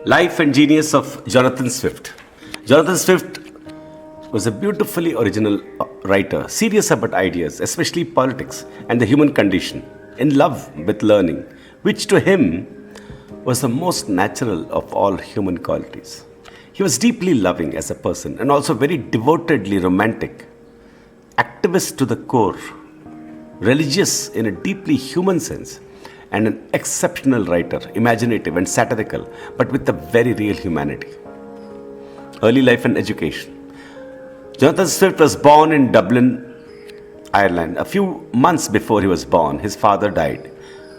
Life and genius of Jonathan Swift. Jonathan Swift was a beautifully original writer, serious about ideas, especially politics and the human condition, in love with learning, which to him was the most natural of all human qualities. He was deeply loving as a person and also very devotedly romantic, activist to the core, religious in a deeply human sense, and an exceptional writer, imaginative and satirical, but with a very real humanity. Early life and education. Jonathan Swift was born in Dublin, Ireland. A few months before he was born, his father died,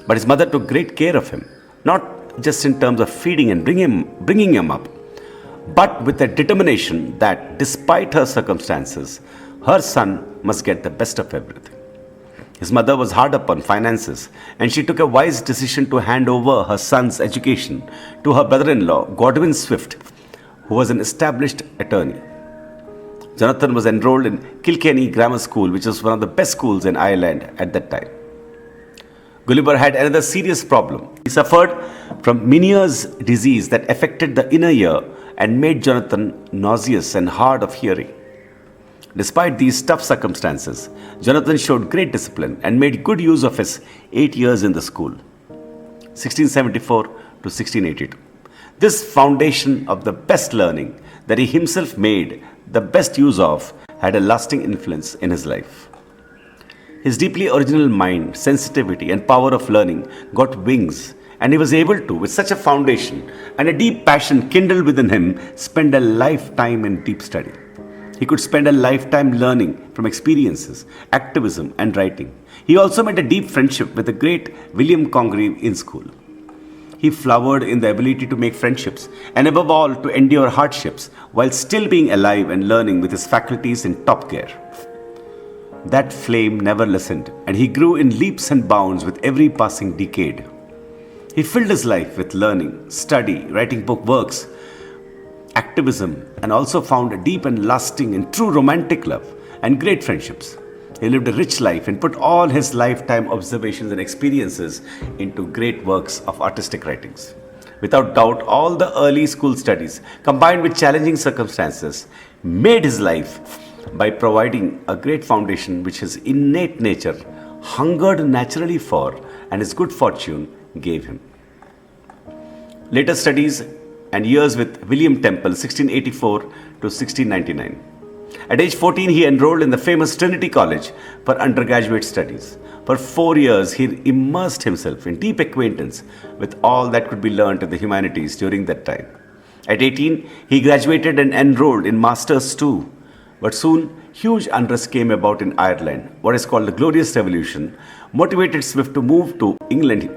but his mother took great care of him, not just in terms of feeding and bringing him up, but with a determination that despite her circumstances, her son must get the best of everything. His mother was hard up on finances, and she took a wise decision to hand over her son's education to her brother-in-law, Godwin Swift, who was an established attorney. Jonathan was enrolled in Kilkenny Grammar School, which was one of the best schools in Ireland at that time. Gulliver had another serious problem. He suffered from Meniere's disease that affected the inner ear and made Jonathan nauseous and hard of hearing. Despite these tough circumstances, Jonathan showed great discipline and made good use of his 8 years in the school, 1674 to 1682. This foundation of the best learning that he himself made the best use of had a lasting influence in his life. His deeply original mind, sensitivity, and power of learning got wings, and he was able to, with such a foundation and a deep passion kindled within him, spend a lifetime in deep study. He could spend a lifetime learning from experiences, activism, and writing. He also made a deep friendship with the great William Congreve in school. He flowered in the ability to make friendships and, above all, to endure hardships while still being alive and learning with his faculties in top gear. That flame never lessened, and he grew in leaps and bounds with every passing decade. He filled his life with learning, study, writing book works, activism, and also found a deep and lasting and true romantic love and great friendships. He lived a rich life and put all his lifetime observations and experiences into great works of artistic writings. Without doubt, all the early school studies, combined with challenging circumstances, made his life by providing a great foundation which his innate nature hungered naturally for and his good fortune gave him. Later studies and years with William Temple, 1684 to 1699. At age 14, he enrolled in the famous Trinity College for undergraduate studies. For 4 years, he immersed himself in deep acquaintance with all that could be learned in the humanities during that time. At 18, he graduated and enrolled in Masters too. But soon, huge unrest came about in Ireland. What is called the Glorious Revolution motivated Swift to move to England,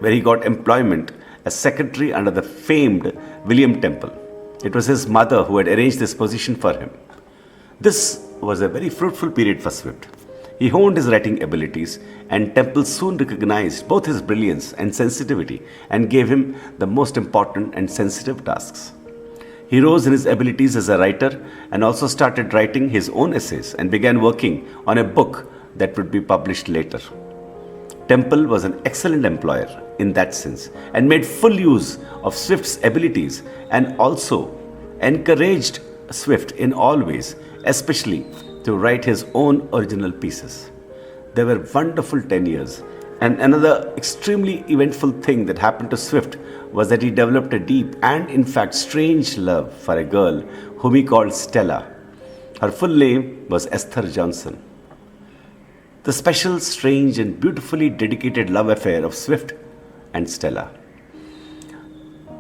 where he got employment as secretary under the famed William Temple. It was his mother who had arranged this position for him. This was a very fruitful period for Swift. He honed his writing abilities, and Temple soon recognized both his brilliance and sensitivity and gave him the most important and sensitive tasks. He rose in his abilities as a writer and also started writing his own essays and began working on a book that would be published later. Temple was an excellent employer in that sense and made full use of Swift's abilities and also encouraged Swift in all ways, especially to write his own original pieces. They were wonderful 10 years. And another extremely eventful thing that happened to Swift was that he developed a deep and, in fact, strange love for a girl whom he called Stella. Her full name was Esther Johnson. The special, strange, and beautifully dedicated love affair of Swift and Stella.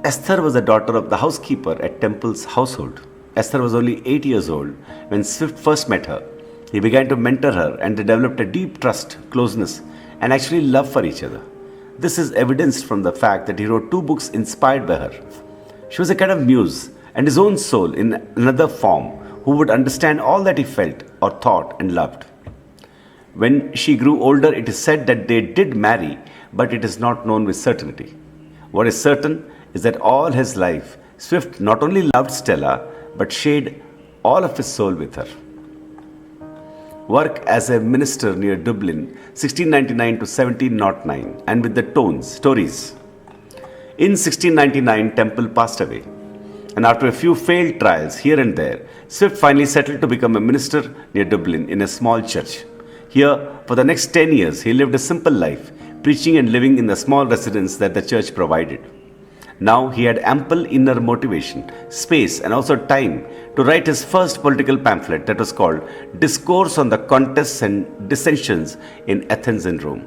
Esther was the daughter of the housekeeper at Temple's household. Esther was only 8 years old when Swift first met her. He began to mentor her and they developed a deep trust, closeness, and actually love for each other. This is evidenced from the fact that he wrote 2 books inspired by her. She was a kind of muse and his own soul in another form who would understand all that he felt or thought and loved. When she grew older, it is said that they did marry, but it is not known with certainty. What is certain is that all his life, Swift not only loved Stella, but shared all of his soul with her. Work as a minister near Dublin, 1699 to 1709, and with the stories. In 1699, Temple passed away, and after a few failed trials here and there, Swift finally settled to become a minister near Dublin in a small church. Here, for the next 10 years, he lived a simple life, preaching and living in the small residence that the church provided. Now he had ample inner motivation, space, and also time to write his first political pamphlet that was called Discourse on the Contests and Dissensions in Athens and Rome.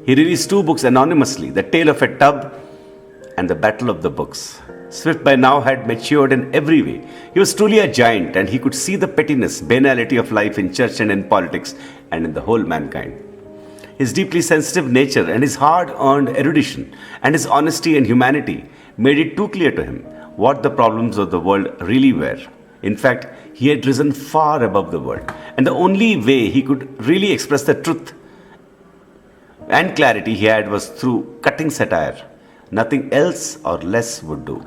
He released two books anonymously, The Tale of a Tub and The Battle of the Books. Swift by now had matured in every way. He was truly a giant, and he could see the pettiness, banality of life in church and in politics and in the whole mankind. His deeply sensitive nature and his hard-earned erudition and his honesty and humanity made it too clear to him what the problems of the world really were. In fact, he had risen far above the world, and the only way he could really express the truth and clarity he had was through cutting satire. Nothing else or less would do.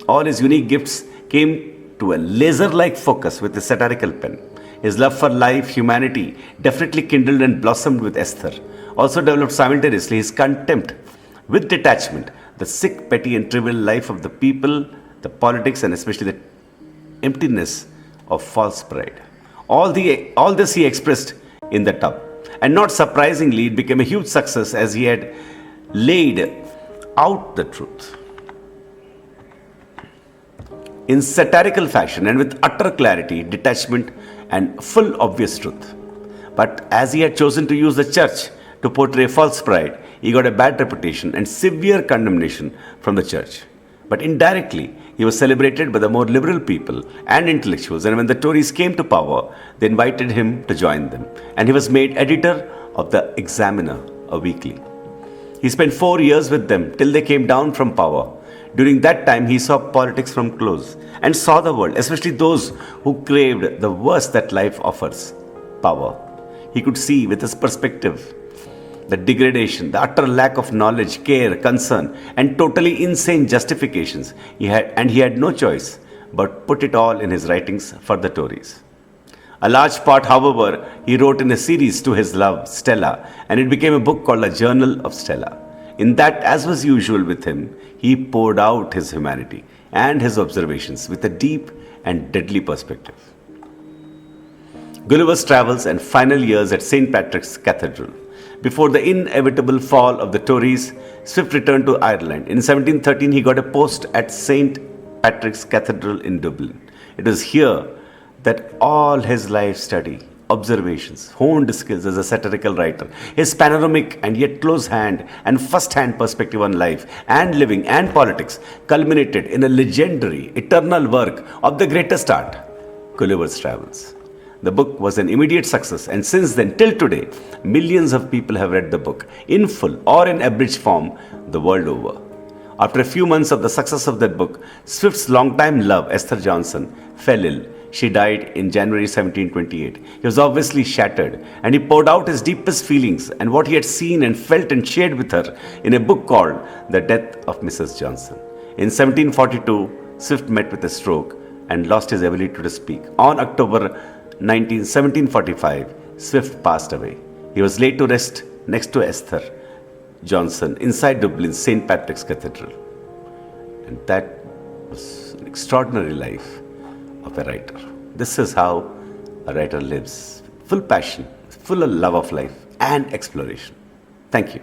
All his unique gifts came to a laser-like focus with his satirical pen. His love for life, humanity, definitely kindled and blossomed with Esther. Also developed simultaneously his contempt with detachment, the sick, petty, and trivial life of the people, the politics, and especially the emptiness of false pride. All this he expressed in The Tub. And not surprisingly, it became a huge success as he had laid out the truth in satirical fashion and with utter clarity, detachment, and full obvious truth. But as he had chosen to use the church to portray false pride, he got a bad reputation and severe condemnation from the church. But indirectly, he was celebrated by the more liberal people and intellectuals, and when the Tories came to power, they invited him to join them, and he was made editor of the Examiner, a weekly. He spent 4 years with them till they came down from power. During that time, he saw politics from close and saw the world, especially those who craved the worst that life offers, power. He could see with his perspective the degradation, the utter lack of knowledge, care, concern, and totally insane justifications he had no choice but put it all in his writings for the Tories. A large part, however, he wrote in a series to his love, Stella, and it became a book called A Journal of Stella. In that, as was usual with him, he poured out his humanity and his observations with a deep and deadly perspective. Gulliver's Travels and final years at St. Patrick's Cathedral. Before the inevitable fall of the Tories, Swift returned to Ireland. In 1713, he got a post at St. Patrick's Cathedral in Dublin. It was here that all his life study, observations, honed skills as a satirical writer, his panoramic and yet close-hand and first-hand perspective on life and living and politics culminated in a legendary, eternal work of the greatest art, Gulliver's Travels. The book was an immediate success, and since then till today, millions of people have read the book in full or in abridged form the world over. After a few months of the success of that book, Swift's longtime love, Esther Johnson, fell ill. She died in January 1728. He was obviously shattered, and he poured out his deepest feelings and what he had seen and felt and shared with her in a book called The Death of Mrs. Johnson. In 1742, Swift met with a stroke and lost his ability to speak. On October 1745, Swift passed away. He was laid to rest next to Esther Johnson inside Dublin's St. Patrick's Cathedral. And that was an extraordinary life of a writer. This is how a writer lives, full passion, full of love of life and exploration. Thank you.